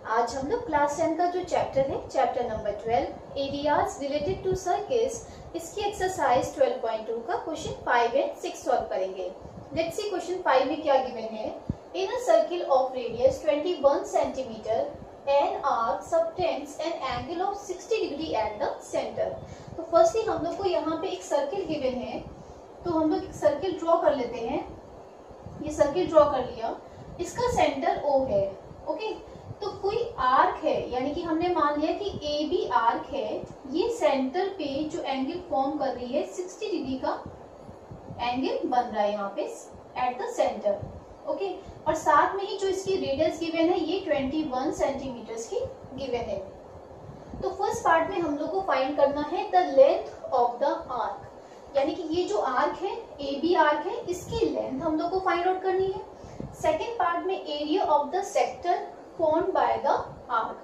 आज हम लोग क्लास 10 का जो चैप्टर है, chapter number 12 areas related to circles, इसकी एक्सरसाइज 12.2 का क्वेश्चन 5 एंड 6 सॉल्व करेंगे। लेट्स सी क्वेश्चन 5 में क्या गिवन है। In a circle of radius 21 centimetre an arc subtends an angle of 60 degree at the centre. तो firstly हम लोग को यहाँ पे एक सर्किल गिवन है, तो हम लोग एक सर्किल ड्रॉ कर लेते हैं। ये सर्किल ड्रॉ कर लिया, इसका सेंटर O है। ओके, तो कोई आर्क है, यानी कि हमने मान लिया कि ए बी आर्क है। ये सेंटर पे जो एंगल फॉर्म कर रही है 60 डिग्री का एंगल बन रहा है यहाँ पे एट द सेंटर। ओके, और साथ में ही जो इसकी रेडियस गिवन है ये 21 सेंटीमीटर की गिवन है। तो फर्स्ट पार्ट में हम लोग को फाइंड करना है the length of the arc, यानी कि ये जो आर्क है ए बी आर्क है, इसकी लेंथ हम लोग को फाइंड आउट करनी है। सेकेंड पार्ट में area of the sector formed by the arc.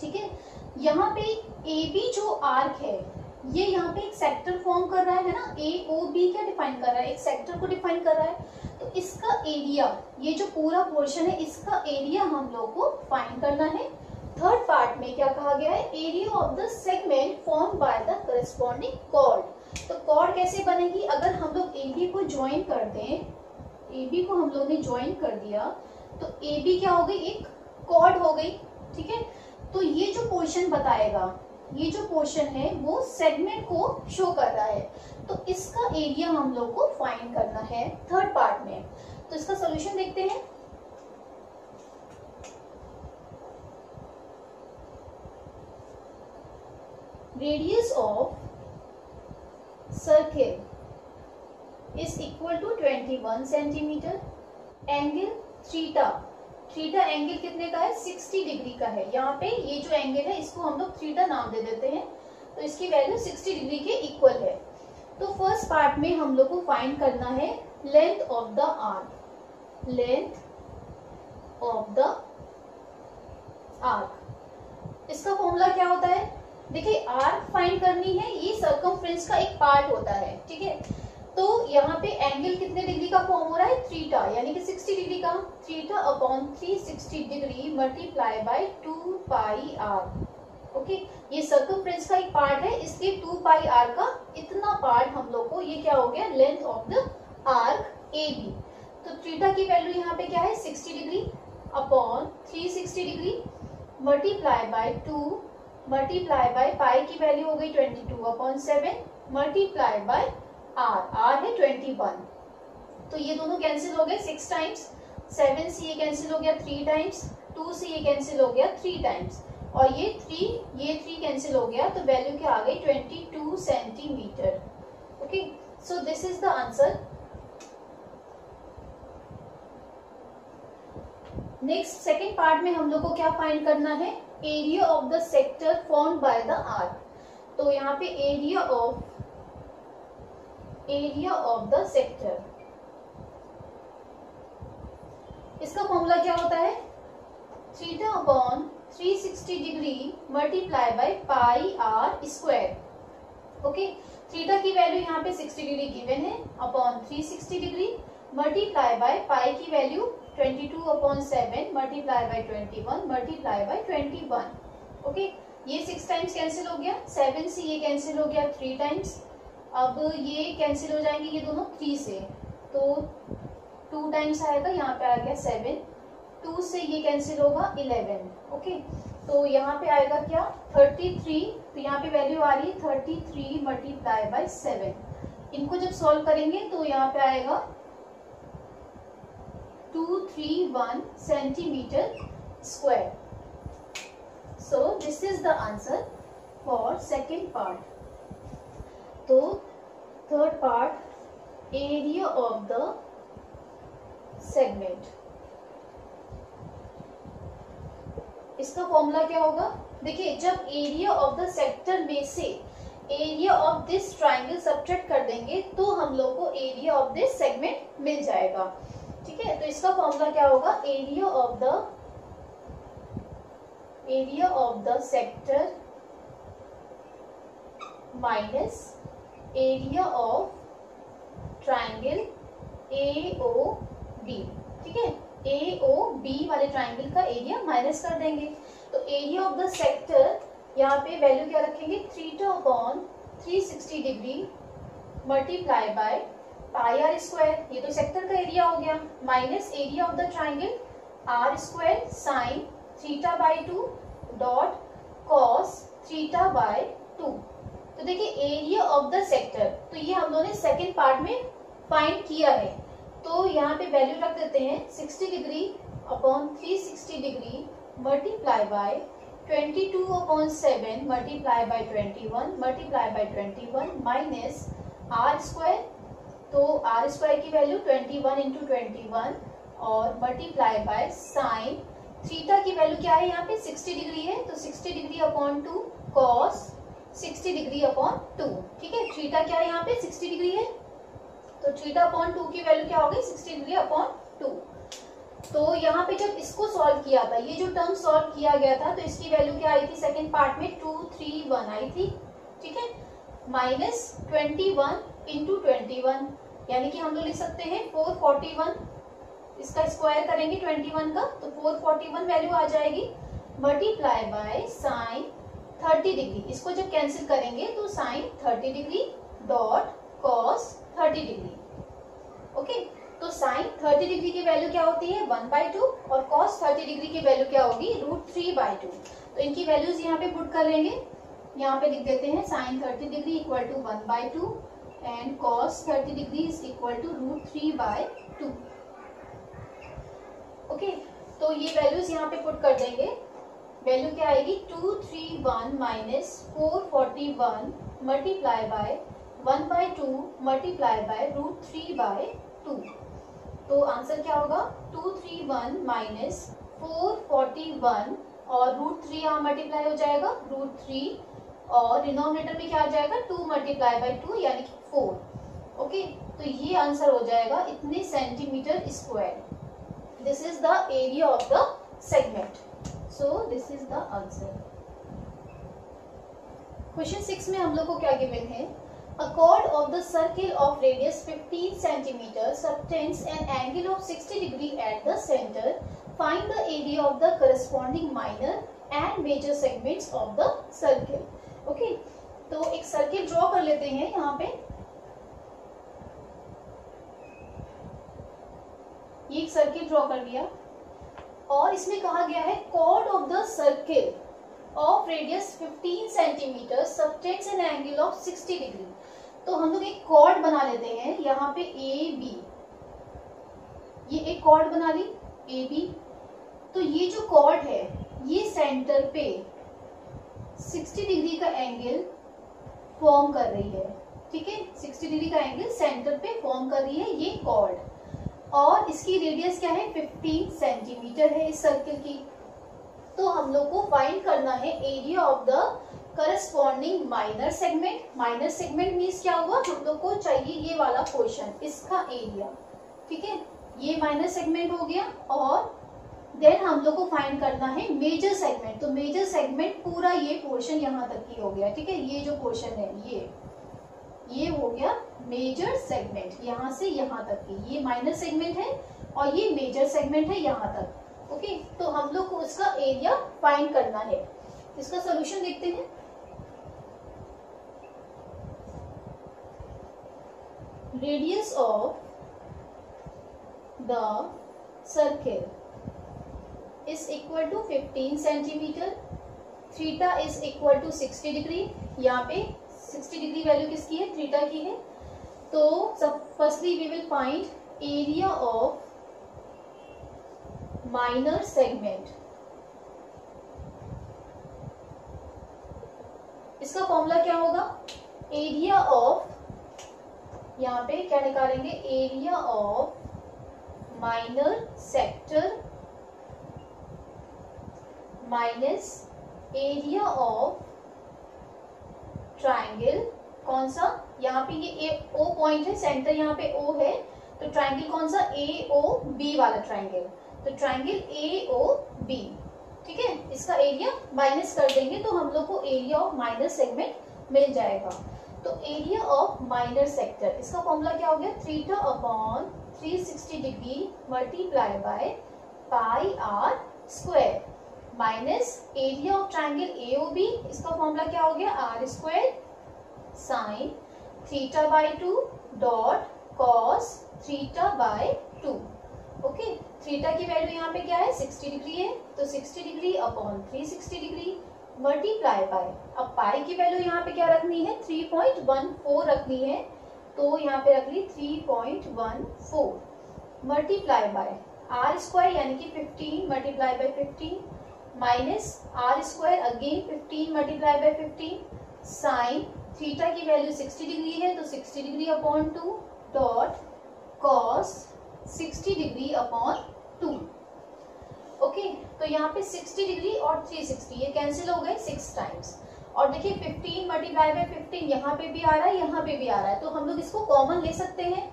ठीक है, यहाँ पे ए बी जो आर्क है ये यहाँ पे एक सेक्टर फॉर्म कर रहा है ना। ए ओ बी क्या डिफाइन कर रहा है, एक सेक्टर को डिफाइन कर रहा है। तो इसका एरिया, ये जो पूरा पोर्शन है इसका एरिया हम लोग को फाइंड करना है। थर्ड पार्ट में क्या कहा गया है, area of the segment formed by the corresponding chord. तो कॉर्ड कैसे बनेगी, अगर हम लोग ए बी को ज्वाइन कर दें, ए बी को हम लोग ने ज्वाइन कर दिया तो ए बी क्या हो गई, एक कॉर्ड हो गई। ठीक है, तो ये जो पोर्शन बताएगा, ये जो पोर्शन है वो सेगमेंट को शो कर रहा है। तो इसका एरिया हम लोग को फाइंड करना है थर्ड पार्ट में। तो इसका सॉल्यूशन देखते हैं। Radius of circle is equal to 21 centimetre. Angle theta, theta angle कितने का है, 60 डिग्री का है। यहाँ पे ये जो एंगल है इसको हम लोग थीटा नाम दे देते हैं, तो इसकी वैल्यू 60 डिग्री के इक्वल है। तो फर्स्ट पार्ट में हम लोग को फाइंड करना है length of the arc, length of the arc. इसका फॉर्मूला क्या होता है, देखिए आर्क फाइंड करनी है, ये सर्कमफ्रेंस का एक पार्ट होता है। ठीक है, तो यहाँ पे एंगल कितने डिग्री का फॉर्म हो रहा है, थीटा, यानी कि 60 डिग्री का। Theta upon 360 degree multiply by 2 pi R. Okay, ये सर्कमफ्रेंस का एक पार्ट है, इसलिए 2 पाई आर का इतना पार्ट हम लोग को, ये क्या हो गया, length of the arc A B. तो थीटा की वैल्यू यहाँ पे क्या है, 60 degree upon 360 degree multiply by 2 multiply by pi की वैल्यू हो गई 22 अपॉन 7 मल्टीप्लाई बाय आर है 21। तो ये दोनों कैंसिल हो गए 6 टाइम्स, 7 से ये कैंसिल हो गया 3 टाइम्स, 2 से ये कैंसिल हो गया 3 टाइम्स, और ये 3 कैंसिल हो गया, तो वैल्यू क्या आ गई 22 centimetre. Okay, so this is the answer. Next second part में हम लोग को क्या फाइंड करना है, area of the sector formed by the arc. तो यहाँ पे एरिया ऑफ द सेक्टर, इसका फॉर्मूला क्या होता है, theta upon 360 degree multiply by pi are square. Okay, theta की वैल्यू यहाँ पे 60 डिग्री गिवन है, upon 360 degree multiply by pi की value 22 upon 7 multiply by 21 multiply by 21। Okay, ये 6 टाइम्स कैंसिल हो गया, 7 से ये कैंसिल हो गया 3 टाइम्स, अब ये कैंसिल हो जाएंगे ये दोनों 3 से, तो 2 टाइम्स आएगा, यहाँ पे आ गया 7, 2 से ये कैंसिल होगा 11। ओके, तो यहाँ पे आएगा क्या 33, तो यहाँ पे वैल्यू आ रही है 33 मल्टीप्लाई बाय 7। इनको जब सॉल्व करेंगे तो यहाँ पे आएगा 231 centimetre square. So this is the answer for second part. तो third part, area of the segment, इसका फॉर्मूला क्या होगा, देखिए जब एरिया ऑफ द सेक्टर में से area of this triangle subtract कर देंगे तो हम लोग को एरिया ऑफ दिस सेगमेंट मिल जाएगा। ठीक है, तो इसका फॉर्मूला क्या होगा, area of the sector minus area of triangle AOB। ठीक है, AOB वाले ट्राइंगल का एरिया माइनस कर देंगे। तो एरिया ऑफ द सेक्टर यहाँ पे वैल्यू क्या रखेंगे, theta upon 360 degree multiply by pi are square, ये तो सेक्टर का एरिया हो गया, minus area of the triangle r square sine theta by 2 dot cos theta by 2। तो देखिए एरिया ऑफ द सेक्टर, तो ये हम लोगों ने सेकेंड पार्ट में फाइंड किया है, तो यहाँ पे वैल्यू रख देते हैं 60 degree upon 360 degree multiply by 22 upon 7 multiply by 21 multiply by 21 minus r square, तो आर स्क्वायर की वैल्यू 21 इंटू 21 और मल्टीप्लाई बाय साइन थीटा की वैल्यू क्या है यहाँ पे 60 डिग्री है, तो 60 degree upon 2 cos 60 degree upon 2। ठीक है, थीटा क्या है यहाँ पे 60 डिग्री है, तो थीटा अपॉन 2 की वैल्यू क्या हो गई 60 डिग्री अपॉन 2। तो यहाँ पे जब इसको सॉल्व किया था, ये जो टर्म सॉल्व किया गया था, तो इसकी वैल्यू क्या आई थी सेकेंड पार्ट में 231 आई थी। ठीक है, माइनस 21 इंटू 21, यानी कि हम लोग लिख सकते हैं 441, इसका स्क्वायर करेंगे 21 का, तो 441 वैल्यू आ जाएगी, मल्टीप्लाई बाय साइन 30 डिग्री, इसको जब कैंसिल करेंगे तो sine 30 degree dot cos 30 degree. Okay, तो साइन 30 डिग्री की वैल्यू क्या होती है 1/2 और कॉस 30 डिग्री की वैल्यू क्या होगी √3/2। तो इनकी वैल्यूज यहाँ पे पुट कर लेंगे, यहाँ पे लिख देते हैं sine 30 degree equal to 1/2 and cos 30 degree is equal to √3/2। Okay, तो ये वैल्यूज यहाँ पे पुट कर देंगे, वैल्यू क्या आएगी 231 minus 441 multiply by 1/2 multiply by √3/2। तो आंसर क्या होगा 231 माइनस 441 और √3 यहाँ मल्टीप्लाई हो जाएगा √3 और डिनोमिनेटर में क्या आ जाएगा 2 मल्टीप्लाई बाय 2 यानी कि 4। ओके, तो ये आंसर हो जाएगा इतने centimetre square. This is the area of the segment, so this is the answer. Question 6 में हम लोग को क्या गिवन है, a chord of the circle of radius 15 cm subtends an angle of 60 degree at the center. Find the area of the corresponding minor and major segments of the circle. Okay, तो एक circle draw कर लेते हैं यहाँ पे, ये एक circle draw कर लिया और इसमें कहा गया है chord of the circle of radius 15 cm subtends an angle of 60 degree। तो हम लोग एक कॉर्ड बना लेते हैं यहाँ पे ए बी, ये एक कॉर्ड बना ली ए बी। तो ये जो कॉर्ड है ये सेंटर पे 60 डिग्री का एंगल फॉर्म कर रही है। ठीक है, 60 डिग्री का एंगल सेंटर पे फॉर्म कर रही है ये कॉर्ड, और इसकी रेडियस क्या है 15 सेंटीमीटर है इस सर्किल की। तो हम लोग को फाइंड करना है area of the corresponding minor segment. Minor segment means क्या हुआ, हम लोग को चाहिए ये वाला पोर्शन, इसका एरिया। ठीक है, ये माइनर सेगमेंट हो गया, और देन हम लोग को फाइंड करना है मेजर सेगमेंट। तो मेजर सेगमेंट पूरा ये पोर्शन यहाँ तक की हो गया। ठीक है, ये जो पोर्शन है ये हो गया मेजर सेगमेंट, यहाँ से यहाँ तक की, ये माइनर सेगमेंट है और ये मेजर सेगमेंट है यहाँ तक। ओके, तो हम लोग को उसका एरिया फाइंड करना है। इसका सोल्यूशन देखते हैं। Radius of the circle is equal to 15 centimetre, theta is equal to 60 degree. यहाँ पे 60 डिग्री वैल्यू किसकी है, थीटा की है। तो सब firstly we will find area of minor segment. इसका फॉर्मूला क्या होगा, एरिया ऑफ, यहाँ पे क्या निकालेंगे, area of minor sector minus area of triangle. कौन सा, यहाँ पे ये ओ पॉइंट है, सेंटर यहाँ पे ओ है, तो ट्राइंगल कौन सा, ए ओ बी वाला ट्राइंगल, तो ट्राइंगल ए ओ बी। ठीक है, इसका एरिया माइनस कर देंगे तो हम लोग को एरिया ऑफ माइनर सेगमेंट मिल जाएगा। तो एरिया ऑफ माइनर सेक्टर, इसका फॉर्मूला क्या हो गया, theta upon 360 degree multiply by pi are square minus area of triangle AOB, इसका फॉर्मूला क्या हो गया r square sine theta by 2 dot cos theta by 2। Okay, theta की वैल्यू यहाँ पे क्या है 60 डिग्री है, तो 60 degree upon 360 degree multiply by, अब पाई की वैल्यू यहाँ पे क्या रखनी है 3.14 रखनी है, तो यहाँ पे रख ली 3.14 मल्टीप्लाई बाय आर स्क्वायर यानी कि 15 multiply by 15 minus r square again 15 multiply by 15 sine theta की वैल्यू 60 डिग्री है, तो 60 degree upon 2 dot cos 60 degree upon 2। Okay, तो यहाँ पे 60 डिग्री और 360 ये कैंसिल हो गए 6 टाइम्स, और देखिए 15 मल्टीप्लाई बाय 15 यहाँ पे भी आ रहा है यहाँ पे भी आ रहा है, तो हम लोग इसको कॉमन ले सकते हैं,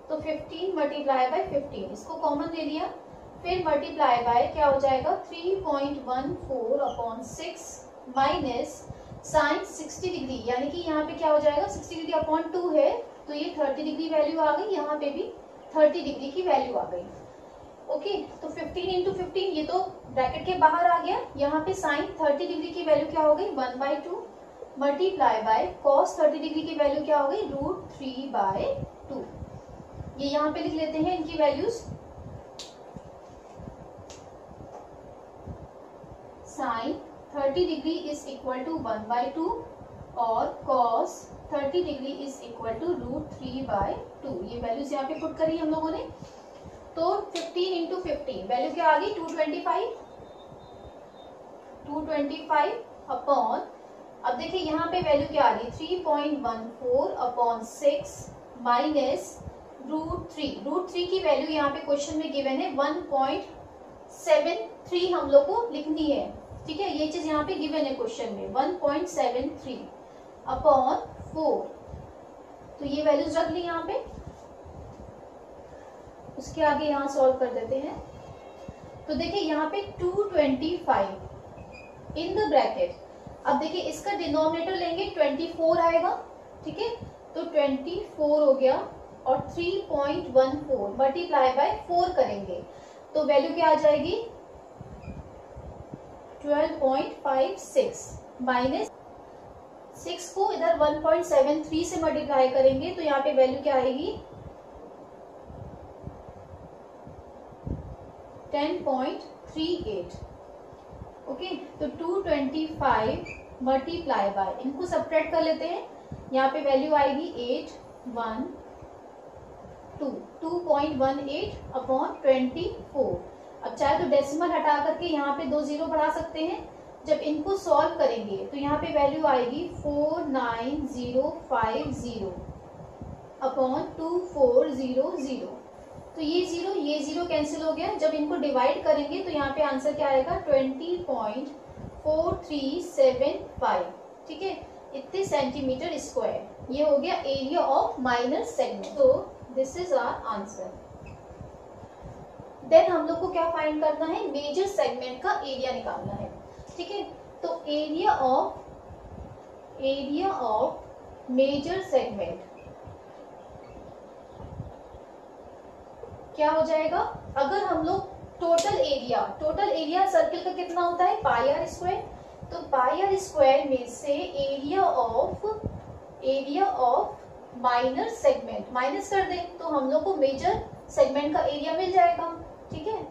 तो 15 मल्टीप्लाई बाय 15 इसको कॉमन ले लिया, फिर मल्टीप्लाई बाय क्या हो जाएगा 3.14 अपॉन 6 माइनस साइन 60 डिग्री यानी कि यहाँ पे क्या हो जाएगा 60 डिग्री अपॉन 2 है, तो ये 30 डिग्री वैल्यू आ गई, यहाँ पे भी 30 डिग्री की वैल्यू आ गई। ओके, तो 15 इंटू 15 ये तो ब्रैकेट के बाहर आ गया, यहाँ पे साइन 30 डिग्री की वैल्यू क्या हो गई 1/2 मल्टीप्लाई बाय कॉस 30 डिग्री की वैल्यू क्या हो गई √3/2। ये यहाँ पे लिख लेते हैं इनकी values, sine 30 degree is equal to 1/2 और cos 30 degree is equal to √3/2। ये वैल्यूज यहाँ पे पुट करी हम लोगों ने, तो 15 इंटू 15 वैल्यू क्या आ गई 225 अपॉन, अब देखिए यहाँ पे वैल्यू क्या आ रही 3.14 अपॉन 6 माइनस √3 की वैल्यू यहाँ पे क्वेश्चन में गिवन है 1.73 हम लोग को लिखनी है, ठीक है, ये चीज यहाँ पे गिवन है क्वेश्चन में 1.73 अपॉन 4, तो ये वैल्यूज रख ली यहाँ पे, उसके आगे यहाँ सॉल्व कर देते हैं, तो देखिए यहाँ पे 225 इन द ब्रैकेट, अब देखिए इसका डिनोमिनेटर लेंगे 24 आएगा, ठीक है, तो 24 हो गया और 3.14 मल्टीप्लाई बाय 4 करेंगे, तो वैल्यू क्या आ जाएगी 12.56 माइनस 6 को इधर 1.73 से मल्टीप्लाई करेंगे, तो यहाँ पे वैल्यू क्या आएगी 10.38। ओके, तो 225 मल्टीप्लाई बाय, इनको सब्ट्रैक्ट कर लेते हैं, यहाँ पे वैल्यू आएगी 2.18 अपॉन 24। अब चाहे तो डेसिमल हटा करके यहाँ पे 2 जीरो बढ़ा सकते हैं, जब इनको सॉल्व करेंगे तो यहाँ पे वैल्यू आएगी 49050 अपॉन 2400, तो ये जीरो कैंसिल हो गया, जब इनको डिवाइड करेंगे तो यहाँ पे आंसर क्या आएगा 20.4375, ठीक है, इतने सेंटीमीटर स्क्वायर, ये हो गया एरिया ऑफ माइनर सेगमेंट, तो दिस इज आवर आंसर। देन हम लोग को क्या फाइंड करना है मेजर सेगमेंट का एरिया निकालना है, ठीक है, तो एरिया ऑफ मेजर सेगमेंट क्या हो जाएगा, अगर हम लोग टोटल एरिया सर्किल का कितना होता है पाई आर स्क्वायर, तो पाई आर स्क्वायर में से area of minor segment minus कर दें तो हम लोग को मेजर सेगमेंट का एरिया मिल जाएगा, ठीक है,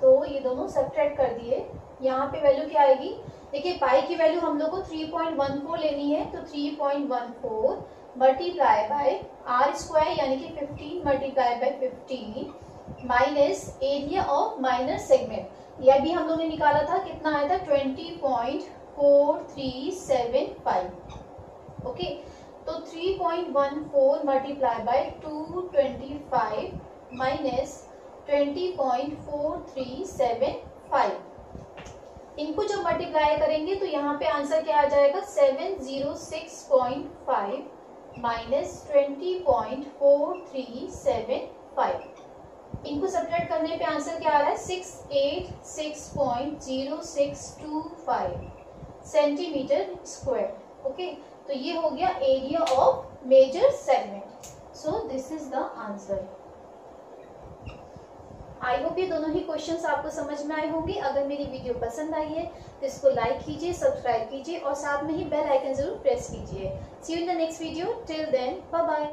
तो ये दोनों सब्ट्रैक्ट कर दिए, यहाँ पे वैल्यू क्या आएगी, देखिए पाई की वैल्यू हम लोग को 3.14 लेनी है, तो 3.14 मल्टीप्लाई बाय आर स्क्वायर यानी कि 15 multiply by 15 minus area of minor segment, यह भी हम लोग ने निकाला था, कितना आया था 20.4375। ओके, तो 3.14 मल्टीप्लाई बाय 225 माइनस 20.4375, इनको जब मल्टीप्लाई करेंगे तो यहाँ पे आंसर क्या आ जाएगा 706.5 माइनस 20.4375, इनको सब्ट्रैक्ट करने पे आंसर क्या आ रहा है 686.0625 सेंटीमीटर स्क्वायर। ओके, तो ये हो गया area of major segment, so this is the answer. I hope ये दोनों ही क्वेश्चंस आपको समझ में आए होंगे। अगर मेरी वीडियो पसंद आई है तो इसको लाइक कीजिए, सब्सक्राइब कीजिए और साथ में ही बेल आइकन जरूर प्रेस कीजिए। See you in the next video, till then bye bye.